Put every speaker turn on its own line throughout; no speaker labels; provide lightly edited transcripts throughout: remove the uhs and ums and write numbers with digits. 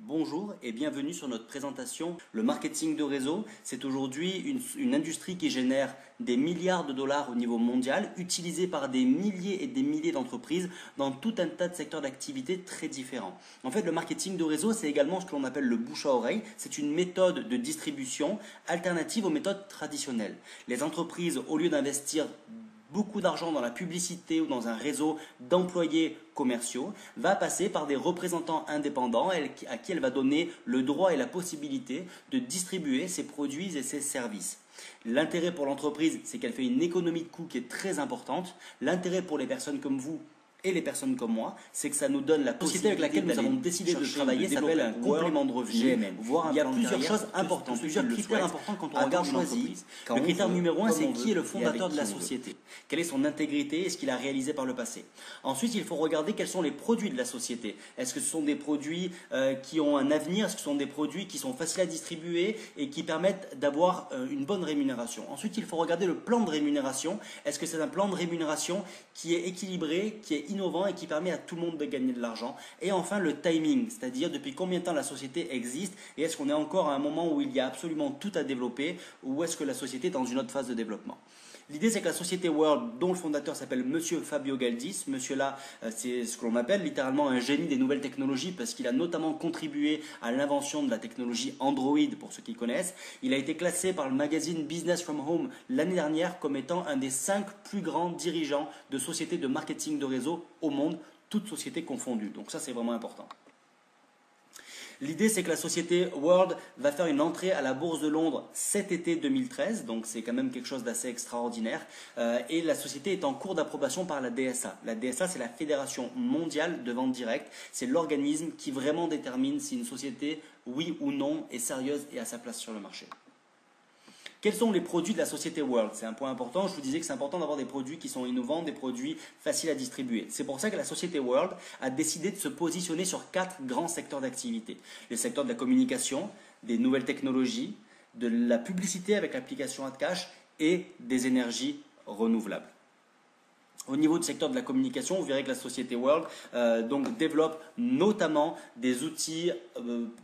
Bonjour et bienvenue sur notre présentation. Le marketing de réseau, c'est aujourd'hui une industrie qui génère des milliards de dollars au niveau mondial, utilisée par des milliers et des milliers d'entreprises dans tout un tas de secteurs d'activité très différents. En fait, le marketing de réseau, c'est également ce que l'on appelle le bouche à oreille. C'est une méthode de distribution alternative aux méthodes traditionnelles. Les entreprises, au lieu d'investir beaucoup d'argent dans la publicité ou dans un réseau d'employés commerciaux, va passer par des représentants indépendants à qui elle va donner le droit et la possibilité de distribuer ses produits et ses services. L'intérêt pour l'entreprise, c'est qu'elle fait une économie de coûts qui est très importante. L'intérêt pour les personnes comme vous et les personnes comme moi, c'est que ça nous donne la société avec laquelle nous avons décidé de travailler s'appelle un complément de revenu. Il y a plusieurs choses importantes, plusieurs critères importants quand on regarde une entreprise. Le critère numéro un, c'est qui est le fondateur de la société. Quelle est son intégrité et ce qu'il a réalisé par le passé. Ensuite, il faut regarder quels sont les produits de la société. Est-ce que ce sont des produits qui ont un avenir? Est-ce que ce sont des produits qui sont faciles à distribuer et qui permettent d'avoir une bonne rémunération? Ensuite, il faut regarder le plan de rémunération. Est-ce que c'est un plan de rémunération qui est équilibré, qui est innovant et qui permet à tout le monde de gagner de l'argent? Et enfin, le timing, c'est-à-dire depuis combien de temps la société existe et est-ce qu'on est encore à un moment où il y a absolument tout à développer ou est-ce que la société est dans une autre phase de développement? L'idée, c'est que la société World, dont le fondateur s'appelle Monsieur Fabio Galdi, monsieur-là, c'est ce que l'on appelle littéralement un génie des nouvelles technologies parce qu'il a notamment contribué à l'invention de la technologie Android, pour ceux qui connaissent. Il a été classé par le magazine Business from Home l'année dernière comme étant un des 5 plus grands dirigeants de sociétés de marketing de réseau au monde, toutes sociétés confondues. Donc ça, c'est vraiment important. L'idée, c'est que la société World va faire une entrée à la bourse de Londres cet été 2013, donc c'est quand même quelque chose d'assez extraordinaire. Et la société est en cours d'approbation par la DSA. La DSA, c'est la Fédération mondiale de vente directe. C'est l'organisme qui vraiment détermine si une société, oui ou non, est sérieuse et a sa place sur le marché. Quels sont les produits de la société World? C'est un point important. Je vous disais que c'est important d'avoir des produits qui sont innovants, des produits faciles à distribuer. C'est pour ça que la société World a décidé de se positionner sur 4 grands secteurs d'activité. Le secteur de la communication, des nouvelles technologies, de la publicité avec l'application AdCash et des énergies renouvelables. Au niveau du secteur de la communication, vous verrez que la société World développe notamment des outils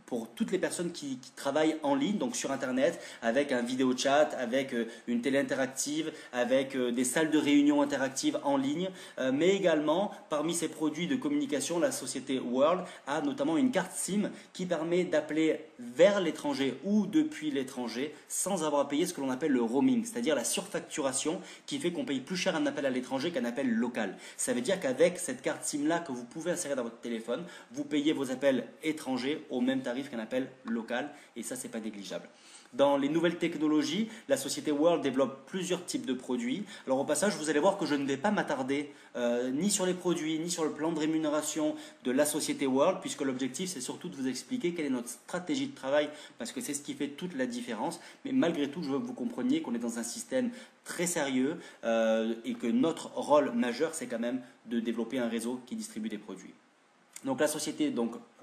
pour toutes les personnes qui travaillent en ligne, donc sur Internet, avec un vidéo chat, avec une télé interactive, avec des salles de réunion interactives en ligne. Mais également, parmi ces produits de communication, la société World a notamment une carte SIM qui permet d'appeler vers l'étranger ou depuis l'étranger sans avoir à payer ce que l'on appelle le roaming, c'est-à-dire la surfacturation qui fait qu'on paye plus cher un appel à l'étranger qu'un appel local. Ça veut dire qu'avec cette carte SIM-là que vous pouvez insérer dans votre téléphone, vous payez vos appels étrangers au même tarif qu'un appel local et ça, c'est pas négligeable. Dans les nouvelles technologies, la société World développe plusieurs types de produits. Alors au passage, vous allez voir que je ne vais pas m'attarder ni sur les produits, ni sur le plan de rémunération de la société World, puisque l'objectif, c'est surtout de vous expliquer quelle est notre stratégie de travail, parce que c'est ce qui fait toute la différence. Mais malgré tout, je veux que vous compreniez qu'on est dans un système très sérieux et que notre rôle majeur, c'est quand même de développer un réseau qui distribue des produits. Donc la société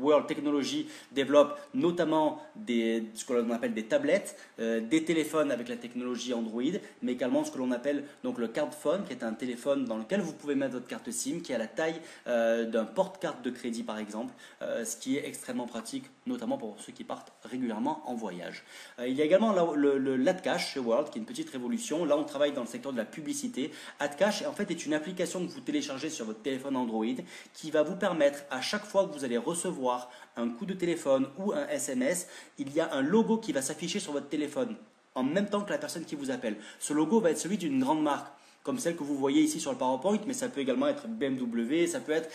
World Technology développe notamment ce que l'on appelle des tablettes, des téléphones avec la technologie Android, mais également ce que l'on appelle donc le card phone, qui est un téléphone dans lequel vous pouvez mettre votre carte SIM, qui a la taille d'un porte-carte de crédit par exemple, ce qui est extrêmement pratique, notamment pour ceux qui partent régulièrement en voyage. Il y a également l'AdCash chez World, qui est une petite révolution. Là, on travaille dans le secteur de la publicité. AdCash, en fait, est une application que vous téléchargez sur votre téléphone Android qui va vous permettre à chaque fois que vous allez recevoir un coup de téléphone ou un SMS, il y a un logo qui va s'afficher sur votre téléphone en même temps que la personne qui vous appelle. Ce logo va être celui d'une grande marque, comme celle que vous voyez ici sur le PowerPoint, mais ça peut également être BMW, ça peut être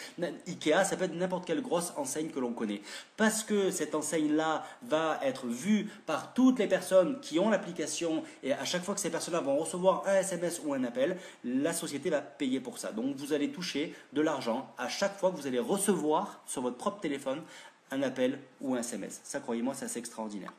Ikea, ça peut être n'importe quelle grosse enseigne que l'on connaît. Parce que cette enseigne-là va être vue par toutes les personnes qui ont l'application et à chaque fois que ces personnes-là vont recevoir un SMS ou un appel, la société va payer pour ça. Donc vous allez toucher de l'argent à chaque fois que vous allez recevoir sur votre propre téléphone un appel ou un SMS. Ça, croyez-moi, c'est assez extraordinaire.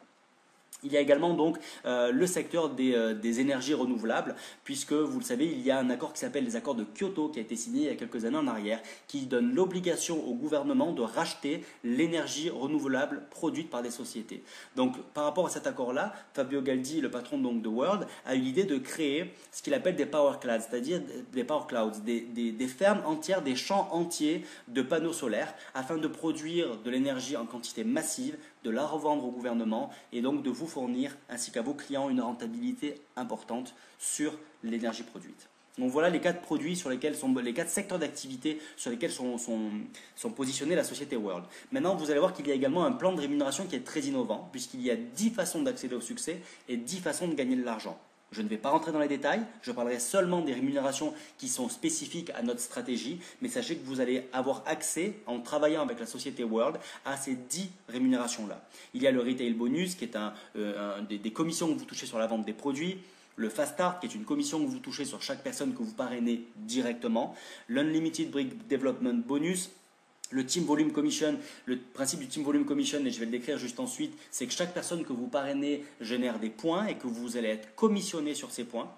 Il y a également donc le secteur des énergies renouvelables, puisque vous le savez, il y a un accord qui s'appelle les accords de Kyoto qui a été signé il y a quelques années en arrière, qui donne l'obligation au gouvernement de racheter l'énergie renouvelable produite par des sociétés. Donc par rapport à cet accord-là, Fabio Galdi, le patron donc de World, a eu l'idée de créer ce qu'il appelle des power clouds, c'est-à-dire des fermes entières, des champs entiers de panneaux solaires, afin de produire de l'énergie en quantité massive, de la revendre au gouvernement et donc de vous fournir ainsi qu'à vos clients une rentabilité importante sur l'énergie produite. Donc voilà les quatre produits sur lesquels sont les quatre secteurs d'activité sur lesquels sont positionnés la société World. Maintenant, vous allez voir qu'il y a également un plan de rémunération qui est très innovant puisqu'il y a 10 façons d'accéder au succès et 10 façons de gagner de l'argent. Je ne vais pas rentrer dans les détails, je parlerai seulement des rémunérations qui sont spécifiques à notre stratégie, mais sachez que vous allez avoir accès, en travaillant avec la société World, à ces 10 rémunérations-là. Il y a le Retail Bonus, qui est des commissions que vous touchez sur la vente des produits, le Fast Start, qui est une commission que vous touchez sur chaque personne que vous parrainez directement, l'Unlimited Brick Development Bonus, le Team Volume Commission, le principe du Team Volume Commission, et je vais le décrire juste ensuite, c'est que chaque personne que vous parrainez génère des points et que vous allez être commissionné sur ces points.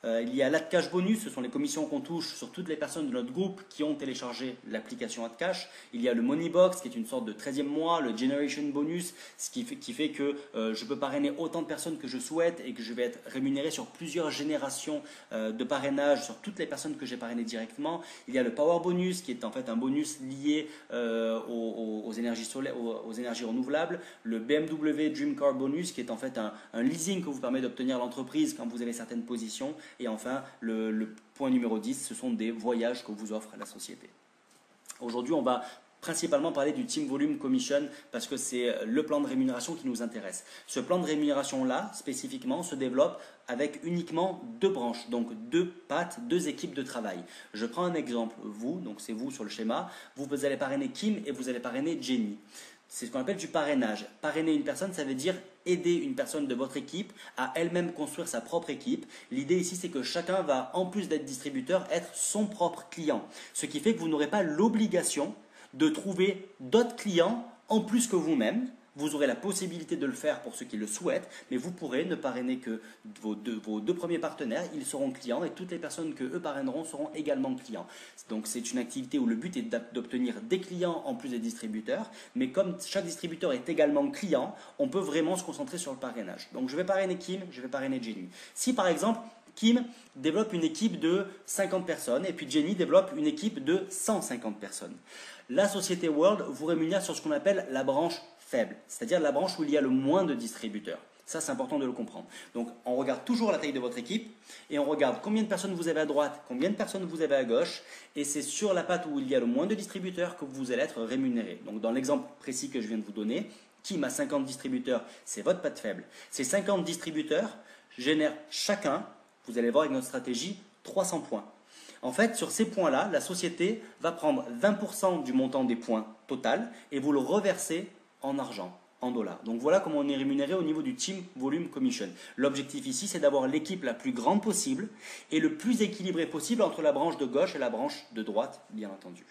Il y a l'AdCash Bonus, ce sont les commissions qu'on touche sur toutes les personnes de notre groupe qui ont téléchargé l'application AdCash. Il y a le Moneybox, qui est une sorte de 13e mois, le Generation Bonus, ce qui fait que je peux parrainer autant de personnes que je souhaite et que je vais être rémunéré sur plusieurs générations de parrainage sur toutes les personnes que j'ai parrainées directement. Il y a le Power Bonus, qui est en fait un bonus lié aux énergies aux énergies renouvelables. Le BMW Dream Car Bonus, qui est en fait un leasing que vous permet d'obtenir l'entreprise quand vous avez certaines positions. Et enfin, le point numéro 10, ce sont des voyages que vous offre la société. Aujourd'hui, on va principalement parler du Team Volume Commission parce que c'est le plan de rémunération qui nous intéresse. Ce plan de rémunération-là, spécifiquement, se développe avec uniquement 2 branches, donc 2 pattes, 2 équipes de travail. Je prends un exemple, donc c'est vous sur le schéma, vous allez parrainer Kim et vous allez parrainer Jenny. C'est ce qu'on appelle du parrainage. Parrainer une personne, ça veut dire aider une personne de votre équipe à elle-même construire sa propre équipe. L'idée ici, c'est que chacun va, en plus d'être distributeur, être son propre client. Ce qui fait que vous n'aurez pas l'obligation de trouver d'autres clients en plus que vous-même. Vous aurez la possibilité de le faire pour ceux qui le souhaitent, mais vous pourrez ne parrainer que vos deux premiers partenaires, ils seront clients et toutes les personnes que eux parraineront seront également clients. Donc c'est une activité où le but est d'obtenir des clients en plus des distributeurs, mais comme chaque distributeur est également client, on peut vraiment se concentrer sur le parrainage. Donc je vais parrainer Kim, je vais parrainer Jenny. Si par exemple Kim développe une équipe de 50 personnes et puis Jenny développe une équipe de 150 personnes, la société World vous rémunère sur ce qu'on appelle la branche faible, c'est-à-dire la branche où il y a le moins de distributeurs. Ça, c'est important de le comprendre. Donc, on regarde toujours la taille de votre équipe et on regarde combien de personnes vous avez à droite, combien de personnes vous avez à gauche, et c'est sur la patte où il y a le moins de distributeurs que vous allez être rémunéré. Donc, dans l'exemple précis que je viens de vous donner, Kim a 50 distributeurs, c'est votre patte faible. Ces 50 distributeurs génèrent chacun, vous allez voir avec notre stratégie, 300 points. En fait, sur ces points-là, la société va prendre 20% du montant des points total et vous le reverser en argent, en dollars. Donc voilà comment on est rémunéré au niveau du Team Volume Commission. L'objectif ici, c'est d'avoir l'équipe la plus grande possible et le plus équilibrée possible entre la branche de gauche et la branche de droite, bien entendu.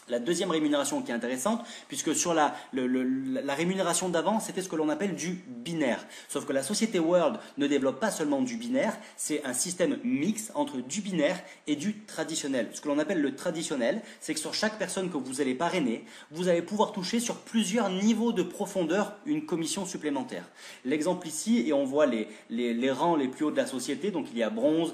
La deuxième rémunération qui est intéressante, puisque sur la rémunération d'avant, c'était ce que l'on appelle du binaire. Sauf que la société World ne développe pas seulement du binaire, c'est un système mixte entre du binaire et du traditionnel. Ce que l'on appelle le traditionnel, c'est que sur chaque personne que vous allez parrainer, vous allez pouvoir toucher sur plusieurs niveaux de profondeur une commission supplémentaire. L'exemple ici, et on voit les rangs les plus hauts de la société, donc il y a bronze,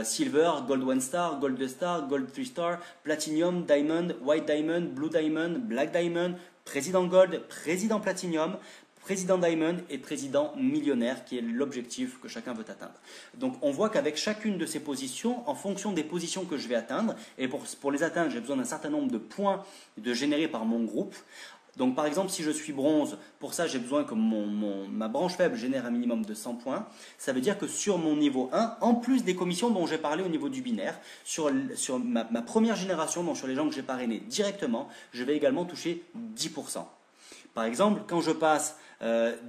silver, gold 1 star, gold 2 star, gold 3 star, platinum, diamond, white diamond, blue diamond, black diamond, président gold, président platinum, président diamond et président millionnaire, qui est l'objectif que chacun veut atteindre. Donc on voit qu'avec chacune de ces positions, en fonction des positions que je vais atteindre, et pour les atteindre, j'ai besoin d'un certain nombre de points générés par mon groupe. Donc par exemple, si je suis bronze, pour ça j'ai besoin que ma branche faible génère un minimum de 100 points. Ça veut dire que sur mon niveau 1, en plus des commissions dont j'ai parlé au niveau du binaire, sur ma première génération, donc sur les gens que j'ai parrainés directement, je vais également toucher 10%. Par exemple, quand je passe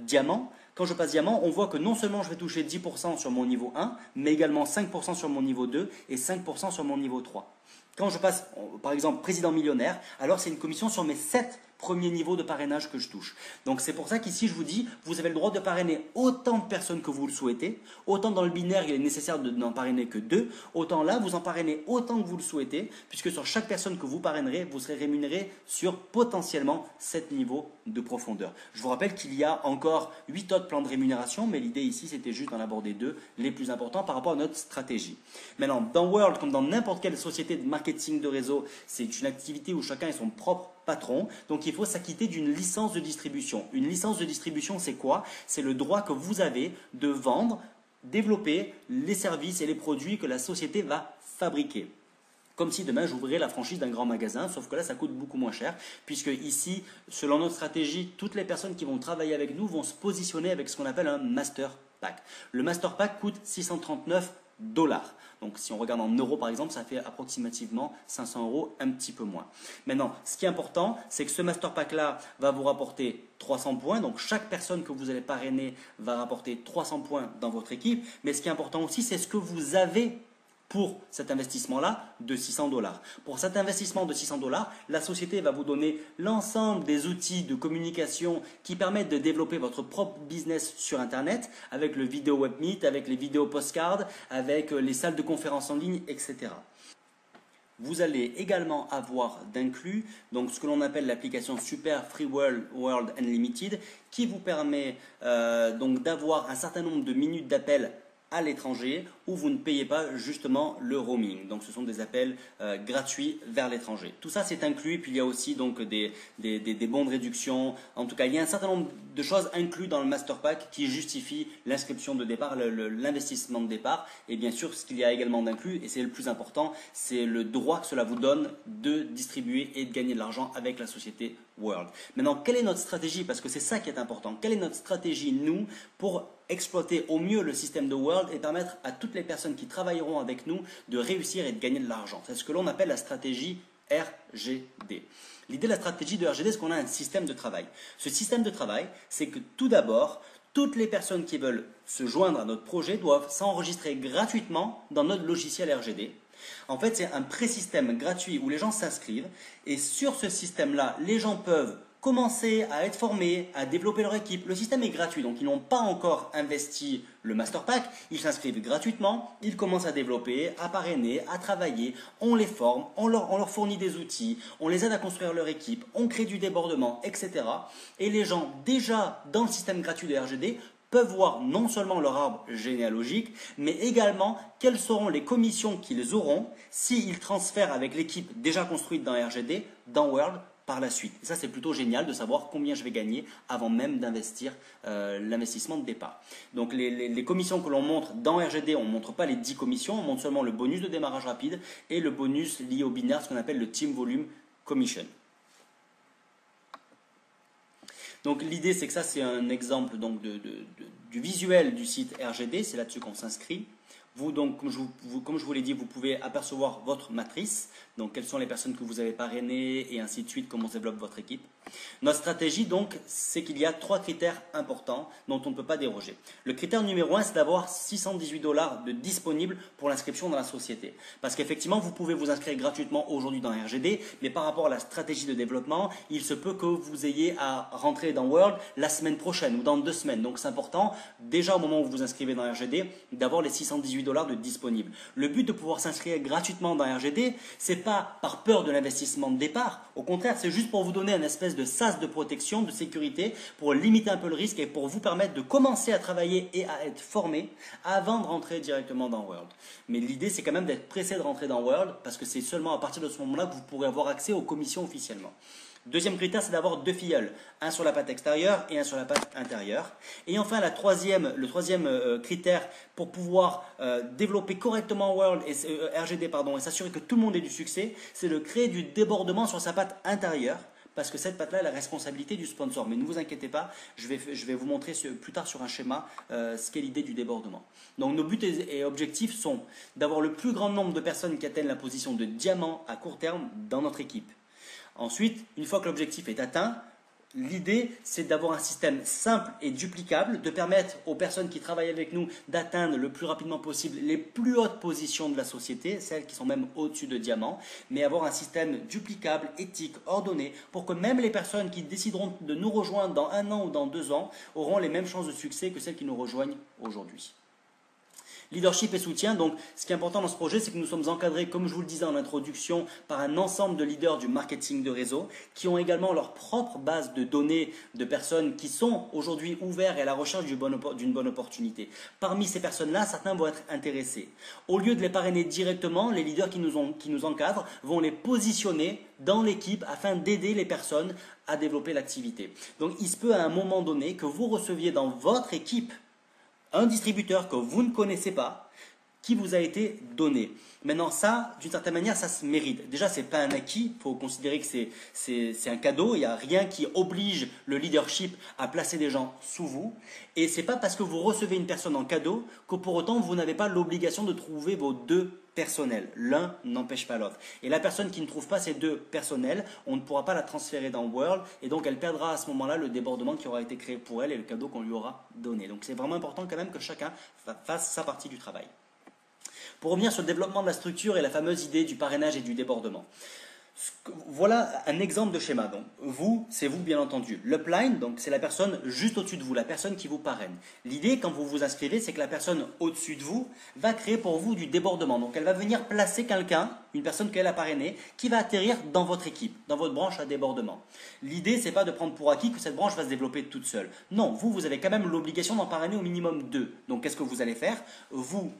diamant, on voit que non seulement je vais toucher 10% sur mon niveau 1, mais également 5% sur mon niveau 2 et 5% sur mon niveau 3. Quand je passe, par exemple, président millionnaire, alors c'est une commission sur mes 7 premier niveau de parrainage que je touche. Donc c'est pour ça qu'ici je vous dis, vous avez le droit de parrainer autant de personnes que vous le souhaitez. Autant dans le binaire, il est nécessaire de n'en parrainer que 2. Autant là, vous en parrainez autant que vous le souhaitez, puisque sur chaque personne que vous parrainerez, vous serez rémunéré sur potentiellement 7 niveaux de profondeur. Je vous rappelle qu'il y a encore 8 autres plans de rémunération, mais l'idée ici, c'était juste d'en aborder 2 les plus importants par rapport à notre stratégie. Maintenant, dans World, comme dans n'importe quelle société de marketing de réseau, c'est une activité où chacun est son propre patron, donc il faut s'acquitter d'une licence de distribution. Une licence de distribution, c'est quoi? C'est le droit que vous avez de vendre, développer les services et les produits que la société va fabriquer. Comme si demain j'ouvrais la franchise d'un grand magasin, sauf que là ça coûte beaucoup moins cher, puisque ici, selon notre stratégie, toutes les personnes qui vont travailler avec nous vont se positionner avec ce qu'on appelle un master pack. Le master pack coûte 639 $. Donc si on regarde en euros par exemple, ça fait approximativement 500 €, un petit peu moins. Maintenant, ce qui est important, c'est que ce master pack là va vous rapporter 300 points. Donc chaque personne que vous allez parrainer va rapporter 300 points dans votre équipe. Mais ce qui est important aussi, c'est ce que vous avez pour cet investissement-là de 600 $. Pour cet investissement de 600 $, la société va vous donner l'ensemble des outils de communication qui permettent de développer votre propre business sur Internet, avec le vidéo webmeet, avec les vidéos postcards, avec les salles de conférences en ligne, etc. Vous allez également avoir d'inclus donc ce que l'on appelle l'application Super Free World Unlimited qui vous permet donc d'avoir un certain nombre de minutes d'appel à l'étranger où vous ne payez pas justement le roaming. Donc ce sont des appels gratuits vers l'étranger. Tout ça c'est inclus et puis il y a aussi donc des bons de réduction. En tout cas il y a un certain nombre de choses incluses dans le Master Pack qui justifient l'inscription de départ, l'investissement de départ. Et bien sûr ce qu'il y a également d'inclus et c'est le plus important, c'est le droit que cela vous donne de distribuer et de gagner de l'argent avec la société World. Maintenant quelle est notre stratégie? Parce que c'est ça qui est important. Quelle est notre stratégie nous pour exploiter au mieux le système de World et permettre à toutes les personnes qui travailleront avec nous de réussir et de gagner de l'argent? C'est ce que l'on appelle la stratégie RGD. L'idée de la stratégie de RGD, c'est qu'on a un système de travail. Ce système de travail, c'est que tout d'abord, toutes les personnes qui veulent se joindre à notre projet doivent s'enregistrer gratuitement dans notre logiciel RGD. En fait, c'est un pré-système gratuit où les gens s'inscrivent et sur ce système-là, les gens peuvent commencer à être formés, à développer leur équipe. Le système est gratuit, donc ils n'ont pas encore investi le Master Pack. Ils s'inscrivent gratuitement, ils commencent à développer, à parrainer, à travailler. On les forme, on leur fournit des outils, on les aide à construire leur équipe, on crée du débordement, etc. Et les gens, déjà dans le système gratuit de RGD, peuvent voir non seulement leur arbre généalogique, mais également quelles seront les commissions qu'ils auront s'ils transfèrent avec l'équipe déjà construite dans RGD, dans World, par la suite. Et ça, c'est plutôt génial de savoir combien je vais gagner avant même d'investir l'investissement de départ. Donc, les commissions que l'on montre dans RGD, on ne montre pas les 10 commissions, on montre seulement le bonus de démarrage rapide et le bonus lié au binaire, ce qu'on appelle le Team Volume Commission. Donc, l'idée, c'est que ça, c'est un exemple donc, du visuel du site RGD, c'est là-dessus qu'on s'inscrit. Vous, donc, comme je vous l'ai dit, vous pouvez apercevoir votre matrice, donc quelles sont les personnes que vous avez parrainées et ainsi de suite, comment se développe votre équipe. Notre stratégie, donc, c'est qu'il y a 3 critères importants dont on ne peut pas déroger. Le critère numéro 1, c'est d'avoir 618 $ de disponibles pour l'inscription dans la société. Parce qu'effectivement, vous pouvez vous inscrire gratuitement aujourd'hui dans RGD, mais par rapport à la stratégie de développement, il se peut que vous ayez à rentrer dans World la semaine prochaine ou dans 2 semaines. Donc, c'est important, déjà au moment où vous vous inscrivez dans RGD, d'avoir les 618 $ de disponibles. Le but de pouvoir s'inscrire gratuitement dans RGD, c'est pas par peur de l'investissement de départ. Au contraire, c'est juste pour vous donner une espèce de sas de protection, de sécurité, pour limiter un peu le risque et pour vous permettre de commencer à travailler et à être formé avant de rentrer directement dans World. Mais l'idée, c'est quand même d'être pressé de rentrer dans World parce que c'est seulement à partir de ce moment-là que vous pourrez avoir accès aux commissions officiellement. Deuxième critère, c'est d'avoir 2 filleuls, un sur la patte extérieure et un sur la patte intérieure. Et enfin, le troisième critère pour pouvoir développer correctement World et, RGD et s'assurer que tout le monde ait du succès, c'est de créer du débordement sur sa patte intérieure. Parce que cette patte-là est la responsabilité du sponsor. Mais ne vous inquiétez pas, je vais vous montrer plus tard sur un schéma ce qu'est l'idée du débordement. Donc nos buts et objectifs sont d'avoir le plus grand nombre de personnes qui atteignent la position de diamant à court terme dans notre équipe. Ensuite, une fois que l'objectif est atteint, L'idée, c'est d'avoir un système simple et duplicable, de permettre aux personnes qui travaillent avec nous d'atteindre le plus rapidement possible les plus hautes positions de la société, celles qui sont même au-dessus de diamant, mais avoir un système duplicable, éthique, ordonné, pour que même les personnes qui décideront de nous rejoindre dans 1 an ou dans 2 ans auront les mêmes chances de succès que celles qui nous rejoignent aujourd'hui. Leadership et soutien, donc ce qui est important dans ce projet, c'est que nous sommes encadrés, comme je vous le disais en introduction, par un ensemble de leaders du marketing de réseau qui ont également leur propre base de données de personnes qui sont aujourd'hui ouvertes et à la recherche d'une bonne opportunité. Parmi ces personnes-là, certains vont être intéressés. Au lieu de les parrainer directement, les leaders qui nous encadrent vont les positionner dans l'équipe afin d'aider les personnes à développer l'activité. Donc il se peut à un moment donné que vous receviez dans votre équipe un distributeur que vous ne connaissez pas, qui vous a été donné. Maintenant, ça, d'une certaine manière, ça se mérite. Déjà, ce n'est pas un acquis, il faut considérer que c'est un cadeau, il n'y a rien qui oblige le leadership à placer des gens sous vous. Et ce n'est pas parce que vous recevez une personne en cadeau que pour autant, vous n'avez pas l'obligation de trouver vos 2 personnels. L'un n'empêche pas l'autre. Et la personne qui ne trouve pas ces 2 personnels, on ne pourra pas la transférer dans World et donc elle perdra à ce moment-là le débordement qui aura été créé pour elle et le cadeau qu'on lui aura donné. Donc c'est vraiment important quand même que chacun fasse sa partie du travail. Pour revenir sur le développement de la structure et la fameuse idée du parrainage et du débordement. Voilà un exemple de schéma. Donc, vous, c'est vous bien entendu. L'upline, donc c'est la personne juste au-dessus de vous, la personne qui vous parraine. L'idée, quand vous vous inscrivez, c'est que la personne au-dessus de vous va créer pour vous du débordement. Donc elle va venir placer quelqu'un, une personne qu'elle a parrainée, qui va atterrir dans votre équipe, dans votre branche à débordement. L'idée, c'est pas de prendre pour acquis que cette branche va se développer toute seule. Non, vous avez quand même l'obligation d'en parrainer au minimum 2. Donc qu'est-ce que vous allez faire? Vous,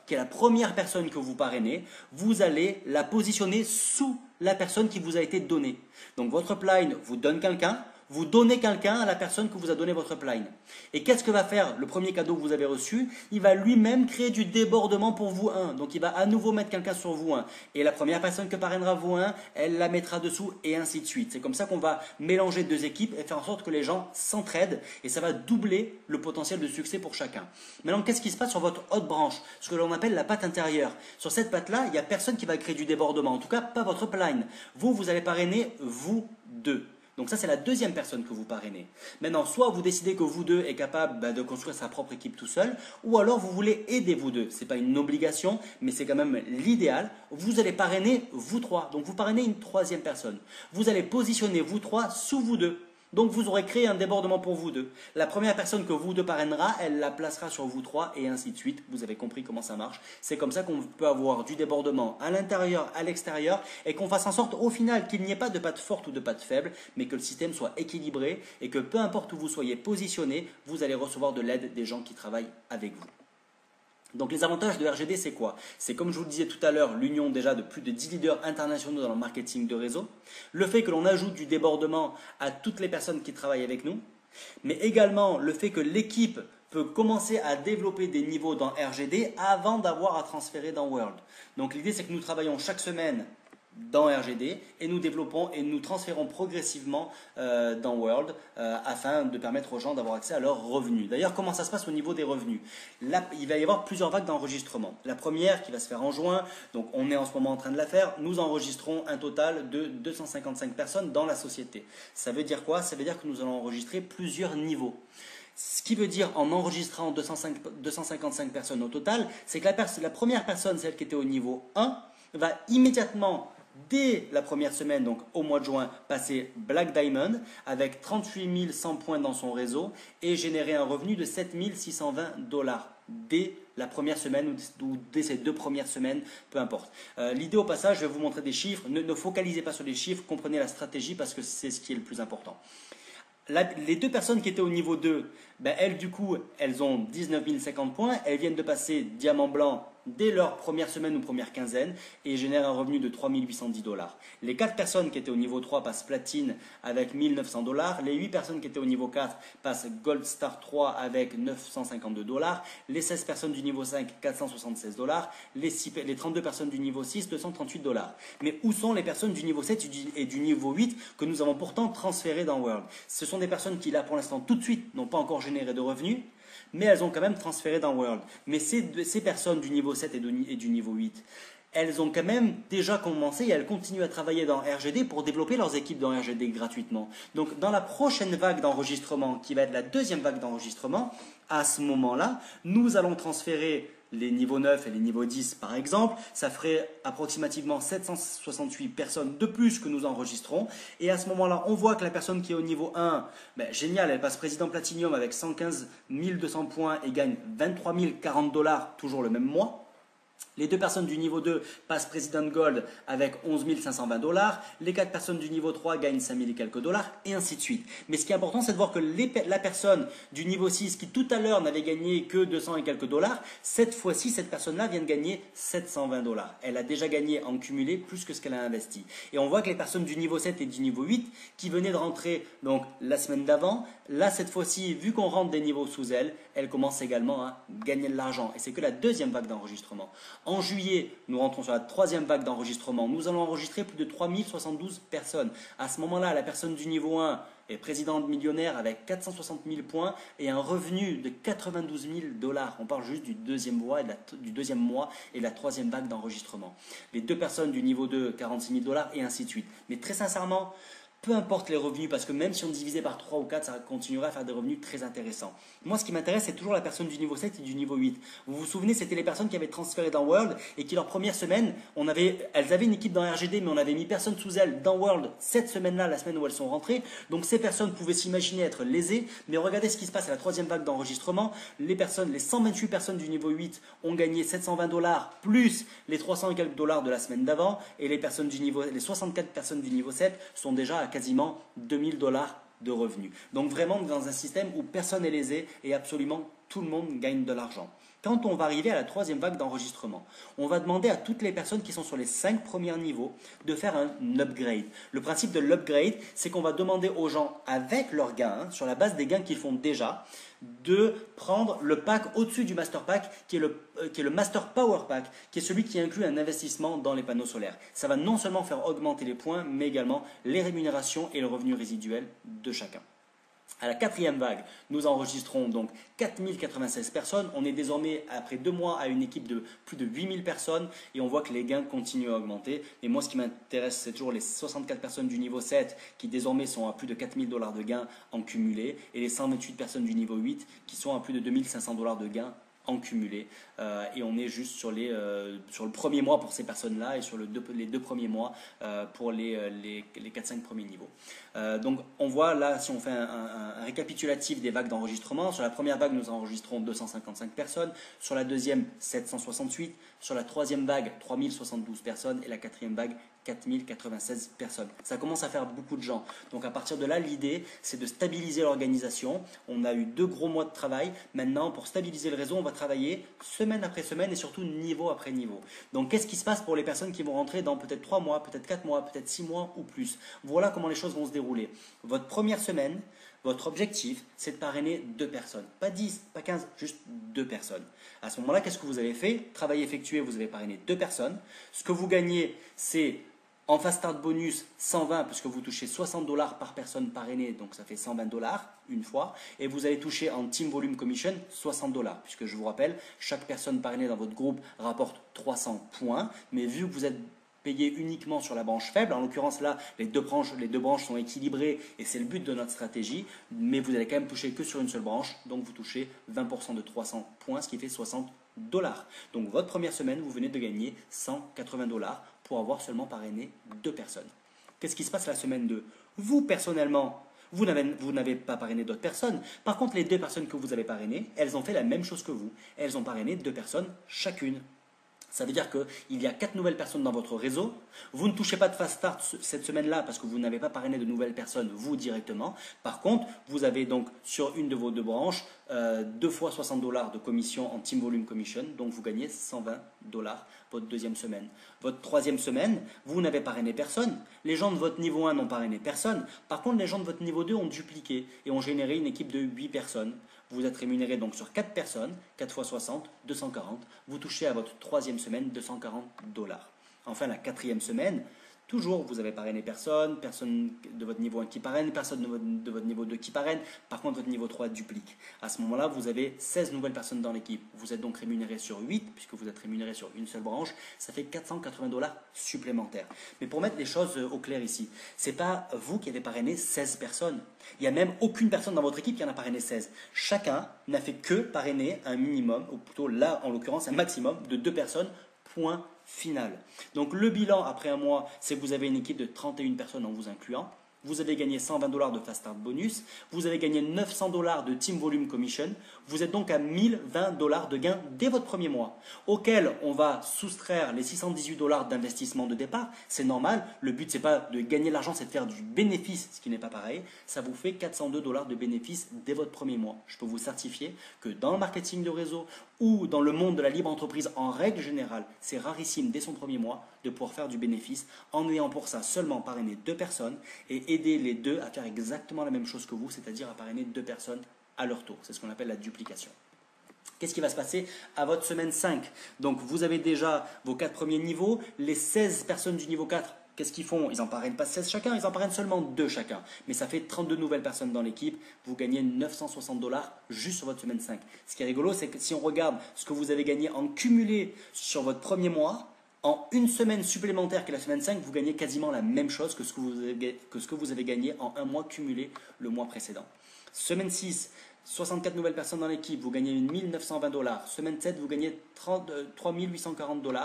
qui est la première personne que vous parrainez, vous allez la positionner sous la personne qui vous a été donnée. Donc votre upline vous donne quelqu'un, vous donnez quelqu'un à la personne que vous a donné votre upline. Et qu'est-ce que va faire le premier cadeau que vous avez reçu? Il va lui-même créer du débordement pour vous Donc il va à nouveau mettre quelqu'un sur vous Et la première personne que parrainera vous elle la mettra dessous et ainsi de suite. C'est comme ça qu'on va mélanger 2 équipes et faire en sorte que les gens s'entraident et ça va doubler le potentiel de succès pour chacun. Maintenant, qu'est-ce qui se passe sur votre haute branche? Ce que l'on appelle la patte intérieure. Sur cette patte-là, il n'y a personne qui va créer du débordement. En tout cas, pas votre upline. Vous allez parrainer vous 2. Donc ça, c'est la deuxième personne que vous parrainez. Maintenant, soit vous décidez que vous 2 êtes capable de construire sa propre équipe tout seul, ou alors vous voulez aider vous 2. Ce n'est pas une obligation, mais c'est quand même l'idéal. Vous allez parrainer vous 3. Donc vous parrainez une 3e personne. Vous allez positionner vous 3 sous vous 2. Donc vous aurez créé un débordement pour vous 2. La première personne que vous 2 parrainera, elle la placera sur vous 3 et ainsi de suite. Vous avez compris comment ça marche. C'est comme ça qu'on peut avoir du débordement à l'intérieur, à l'extérieur et qu'on fasse en sorte au final qu'il n'y ait pas de patte forte ou de patte faible, mais que le système soit équilibré et que peu importe où vous soyez positionné, vous allez recevoir de l'aide des gens qui travaillent avec vous. Donc les avantages de RGD, c'est quoi? C'est comme je vous le disais tout à l'heure, l'union déjà de plus de 10 leaders internationaux dans le marketing de réseau, le fait que l'on ajoute du débordement à toutes les personnes qui travaillent avec nous, mais également le fait que l'équipe peut commencer à développer des niveaux dans RGD avant d'avoir à transférer dans World. Donc l'idée, c'est que nous travaillons chaque semaine dans RGD et nous développons et nous transférons progressivement dans World afin de permettre aux gens d'avoir accès à leurs revenus. D'ailleurs, comment ça se passe au niveau des revenus? Là, il va y avoir plusieurs vagues d'enregistrement. La première qui va se faire en juin, donc on est en ce moment en train de la faire, nous enregistrons un total de 255 personnes dans la société. Ça veut dire quoi? Ça veut dire que nous allons enregistrer plusieurs niveaux. Ce qui veut dire, en enregistrant 255 personnes au total, c'est que la première personne, celle qui était au niveau 1, va immédiatement, dès la première semaine, donc au mois de juin, passer Black Diamond avec 38 100 points dans son réseau et générer un revenu de 7 620 $ dès la première semaine ou dès ces 2 premières semaines, peu importe. L'idée au passage, je vais vous montrer des chiffres. Ne focalisez pas sur les chiffres, comprenez la stratégie parce que c'est ce qui est le plus important. Les 2 personnes qui étaient au niveau 2, elles du coup, elles ont 19 050 points, elles viennent de passer diamant blanc dès leur première semaine ou première quinzaine et génèrent un revenu de 3 810 $. Les 4 personnes qui étaient au niveau 3 passent platine avec 1 900 $. Les 8 personnes qui étaient au niveau 4 passent Gold Star 3 avec 952 $. Les 16 personnes du niveau 5, 476 $. Les 32 personnes du niveau 6, 238 $. Mais où sont les personnes du niveau 7 et du niveau 8 que nous avons pourtant transférées dans World? Ce sont des personnes qui, là, pour l'instant, tout de suite, n'ont pas encore généré de revenus, mais elles ont quand même transféré dans World. Mais ces personnes du niveau 7 et du niveau 8, elles ont quand même déjà commencé et elles continuent à travailler dans RGD pour développer leurs équipes dans RGD gratuitement. Donc dans la prochaine vague d'enregistrement, qui va être la deuxième vague d'enregistrement, à ce moment-là, nous allons transférer les niveaux 9 et les niveaux 10 par exemple, ça ferait approximativement 768 personnes de plus que nous enregistrons. Et à ce moment-là, on voit que la personne qui est au niveau 1, ben, génial, elle passe président Platinum avec 115 200 points et gagne 23 040 $, toujours le même mois. Les 2 personnes du niveau 2 passent President Gold avec 11 520 $. Les 4 personnes du niveau 3 gagnent 5 000 et quelques dollars, et ainsi de suite. Mais ce qui est important, c'est de voir que la personne du niveau 6, qui tout à l'heure n'avait gagné que 200 et quelques dollars, cette fois-ci, cette personne-là vient de gagner 720 $. Elle a déjà gagné en cumulé plus que ce qu'elle a investi. Et on voit que les personnes du niveau 7 et du niveau 8, qui venaient de rentrer donc, la semaine d'avant, là, cette fois-ci, vu qu'on rentre des niveaux sous elles commencent également à gagner de l'argent. Et c'est que la deuxième vague d'enregistrement. En juillet, nous rentrons sur la troisième vague d'enregistrement. Nous allons enregistrer plus de 3072 personnes. À ce moment-là, la personne du niveau 1 est présidente millionnaire avec 460 000 points et un revenu de 92 000 $. On parle juste du deuxième mois et de la troisième vague d'enregistrement. Les 2 personnes du niveau 2, 46 000 $ et ainsi de suite. Mais très sincèrement, peu importe les revenus, parce que même si on divisait par 3 ou 4, ça continuerait à faire des revenus très intéressants. Moi, ce qui m'intéresse, c'est toujours la personne du niveau 7 et du niveau 8. Vous vous souvenez, c'était les personnes qui avaient transféré dans World et qui, leur première semaine, elles avaient une équipe dans RGD, mais on avait mis personne sous elles dans World cette semaine-là, la semaine où elles sont rentrées. Donc, ces personnes pouvaient s'imaginer être lésées, mais regardez ce qui se passe à la troisième vague d'enregistrement. Les 128 personnes du niveau 8 ont gagné 720 $ plus les 300 et quelques dollars de la semaine d'avant, et les 64 personnes du niveau 7 sont déjà à quasiment 2000 $ de revenus. Donc vraiment dans un système où personne n'est lésé et absolument tout le monde gagne de l'argent. Quand on va arriver à la troisième vague d'enregistrement, on va demander à toutes les personnes qui sont sur les 5 premiers niveaux de faire un upgrade. Le principe de l'upgrade, c'est qu'on va demander aux gens, avec leurs gains, sur la base des gains qu'ils font déjà, de prendre le pack au-dessus du Master Pack, qui est le Master Power Pack, qui est celui qui inclut un investissement dans les panneaux solaires. Ça va non seulement faire augmenter les points, mais également les rémunérations et le revenu résiduel de chacun. À la quatrième vague, nous enregistrons donc 4096 personnes. On est désormais, après 2 mois, à une équipe de plus de 8000 personnes et on voit que les gains continuent à augmenter. Et moi, ce qui m'intéresse, c'est toujours les 64 personnes du niveau 7 qui désormais sont à plus de 4000 $ de gains en cumulé et les 128 personnes du niveau 8 qui sont à plus de 2500 $ de gains en cumulé. Et on est juste sur le premier mois pour ces personnes-là et sur les 2 premiers mois pour les 4-5 premiers niveaux. Donc on voit là, si on fait un récapitulatif des vagues d'enregistrement, sur la première vague nous enregistrons 255 personnes, sur la deuxième 768, sur la troisième vague 3072 personnes et la quatrième vague 4096 personnes. Ça commence à faire beaucoup de gens. Donc à partir de là, l'idée, c'est de stabiliser l'organisation. On a eu 2 gros mois de travail. Maintenant, pour stabiliser le réseau, on va travailler semaine après semaine et surtout niveau après niveau. Donc qu'est-ce qui se passe pour les personnes qui vont rentrer dans peut-être 3 mois, peut-être 4 mois, peut-être 6 mois ou plus? Voilà comment les choses vont se dérouler. Votre première semaine, votre objectif, c'est de parrainer 2 personnes. Pas 10, pas 15, juste 2 personnes. À ce moment-là, qu'est-ce que vous avez fait? Travail effectué, vous avez parrainé 2 personnes. Ce que vous gagnez, c'est en fast start bonus 120, puisque vous touchez 60 $ par personne parrainée, donc ça fait 120 $ une fois. Et vous allez toucher en team volume commission 60 $, puisque je vous rappelle, chaque personne parrainée dans votre groupe rapporte 300 points. Mais vu que vous êtes payé uniquement sur la branche faible, en l'occurrence là, les deux branches sont équilibrées et c'est le but de notre stratégie, mais vous allez quand même toucher que sur une seule branche, donc vous touchez 20% de 300 points, ce qui fait 60 $. Donc votre première semaine, vous venez de gagner 180 $ pour avoir seulement parrainé 2 personnes. Qu'est-ce qui se passe la semaine 2? Vous, personnellement, vous n'avez pas parrainé d'autres personnes. Par contre, les 2 personnes que vous avez parrainées, elles ont fait la même chose que vous. Elles ont parrainé 2 personnes chacune. Ça veut dire qu'il y a 4 nouvelles personnes dans votre réseau. Vous ne touchez pas de fast start cette semaine-là parce que vous n'avez pas parrainé de nouvelles personnes, vous directement. Par contre, vous avez donc sur une de vos 2 branches 2 fois 60 $ de commission en team volume commission. Donc vous gagnez 120 $ votre deuxième semaine. Votre troisième semaine, vous n'avez parrainé personne. Les gens de votre niveau 1 n'ont parrainé personne. Par contre, les gens de votre niveau 2 ont dupliqué et ont généré une équipe de 8 personnes. Vous êtes rémunéré donc sur 4 personnes, 4 fois 60, 240. Vous touchez à votre troisième semaine 240 $. Enfin, la quatrième semaine, Toujours, vous avez parrainé personne, personne de votre niveau 1 qui parraine, personne de votre niveau 2 qui parraine. Par contre, votre niveau 3 duplique. À ce moment-là, vous avez 16 nouvelles personnes dans l'équipe. Vous êtes donc rémunéré sur 8, puisque vous êtes rémunéré sur une seule branche. Ça fait 480 $ supplémentaires. Mais pour mettre les choses au clair ici, ce n'est pas vous qui avez parrainé 16 personnes. Il n'y a même aucune personne dans votre équipe qui en a parrainé 16. Chacun n'a fait que parrainer un minimum, ou plutôt là, en l'occurrence, un maximum de 2 personnes, point final. Donc le bilan après un mois, c'est que vous avez une équipe de 31 personnes en vous incluant. Vous avez gagné 120 $ de Fast Start bonus. Vous avez gagné 900 $ de Team Volume Commission. Vous êtes donc à 1020 $ de gain dès votre premier mois, auquel on va soustraire les 618 $ d'investissement de départ. C'est normal. Le but, ce n'est pas de gagner l'argent, c'est de faire du bénéfice, ce qui n'est pas pareil. Ça vous fait 402 $ de bénéfice dès votre premier mois. Je peux vous certifier que dans le marketing de réseau ou dans le monde de la libre entreprise en règle générale, c'est rarissime dès son premier mois de pouvoir faire du bénéfice en ayant pour ça seulement parrainé 2 personnes et aider les deux à faire exactement la même chose que vous, c'est-à-dire à parrainer 2 personnes à leur tour. C'est ce qu'on appelle la duplication. Qu'est-ce qui va se passer à votre semaine 5? Donc vous avez déjà vos 4 premiers niveaux, les 16 personnes du niveau 4. Qu'est-ce qu'ils font? Ils n'en parrainent pas 16 chacun, ils en parrainent seulement 2 chacun. Mais ça fait 32 nouvelles personnes dans l'équipe. Vous gagnez 960 $ juste sur votre semaine 5. Ce qui est rigolo, c'est que si on regarde ce que vous avez gagné en cumulé sur votre premier mois, en une semaine supplémentaire qui est la semaine 5, vous gagnez quasiment la même chose que ce que vous avez gagné en un mois cumulé le mois précédent. Semaine 6, 64 nouvelles personnes dans l'équipe, vous gagnez 1920 $. Semaine 7, vous gagnez 3840 $.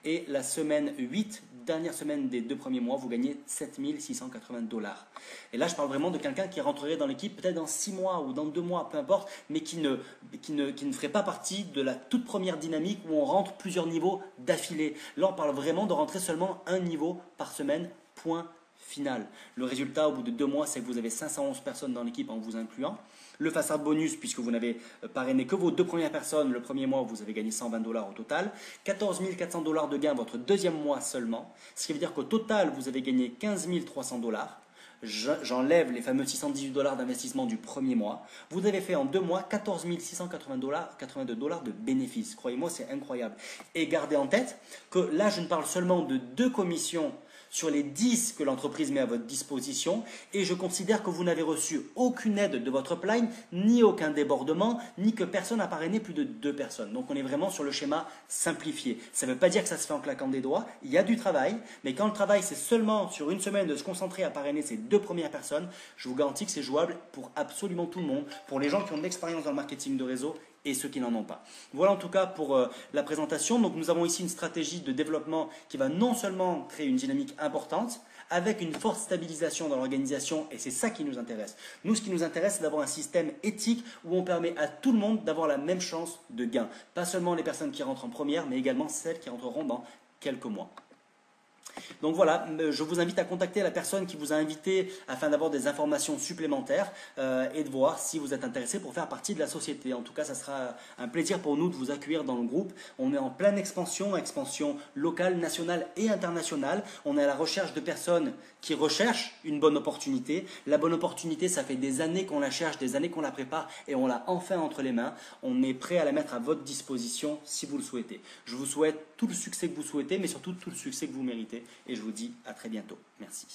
Et la semaine 8, dernière semaine des 2 premiers mois, vous gagnez 7680 $. Et là, je parle vraiment de quelqu'un qui rentrerait dans l'équipe peut-être dans 6 mois ou dans 2 mois, peu importe, mais qui ne ferait pas partie de la toute première dynamique où on rentre plusieurs niveaux d'affilée. Là, on parle vraiment de rentrer seulement un niveau par semaine, point final. Le résultat, au bout de 2 mois, c'est que vous avez 511 personnes dans l'équipe en vous incluant. Le Fast Start bonus, puisque vous n'avez parrainé que vos 2 premières personnes, le premier mois, vous avez gagné 120 $ au total. 14 400 $ de gain votre deuxième mois seulement. Ce qui veut dire qu'au total, vous avez gagné 15 300 $. J'enlève les fameux 618 $ d'investissement du premier mois. Vous avez fait en 2 mois 14 682 $ de bénéfices. Croyez-moi, c'est incroyable. Et gardez en tête que là, je ne parle seulement de 2 commissions sur les 10 que l'entreprise met à votre disposition et je considère que vous n'avez reçu aucune aide de votre upline, ni aucun débordement, ni que personne n'a parrainé plus de 2 personnes. Donc on est vraiment sur le schéma simplifié. Ça ne veut pas dire que ça se fait en claquant des doigts, il y a du travail, mais quand le travail c'est seulement sur une semaine de se concentrer à parrainer ces 2 premières personnes, je vous garantis que c'est jouable pour absolument tout le monde, pour les gens qui ont de l'expérience dans le marketing de réseau et ceux qui n'en ont pas. Voilà en tout cas pour la présentation. Donc nous avons ici une stratégie de développement qui va non seulement créer une dynamique importante, avec une forte stabilisation dans l'organisation, et c'est ça qui nous intéresse. Nous, ce qui nous intéresse, c'est d'avoir un système éthique où on permet à tout le monde d'avoir la même chance de gain. Pas seulement les personnes qui rentrent en première, mais également celles qui rentreront dans quelques mois. Donc voilà, je vous invite à contacter la personne qui vous a invité afin d'avoir des informations supplémentaires et de voir si vous êtes intéressé pour faire partie de la société. En tout cas, ça sera un plaisir pour nous de vous accueillir dans le groupe. On est en pleine expansion, expansion locale, nationale et internationale. On est à la recherche de personnes qui recherchent une bonne opportunité. La bonne opportunité, ça fait des années qu'on la cherche, des années qu'on la prépare et on l'a enfin entre les mains. On est prêt à la mettre à votre disposition si vous le souhaitez. Je vous souhaite tout le succès que vous souhaitez, mais surtout tout le succès que vous méritez. Et je vous dis à très bientôt. Merci.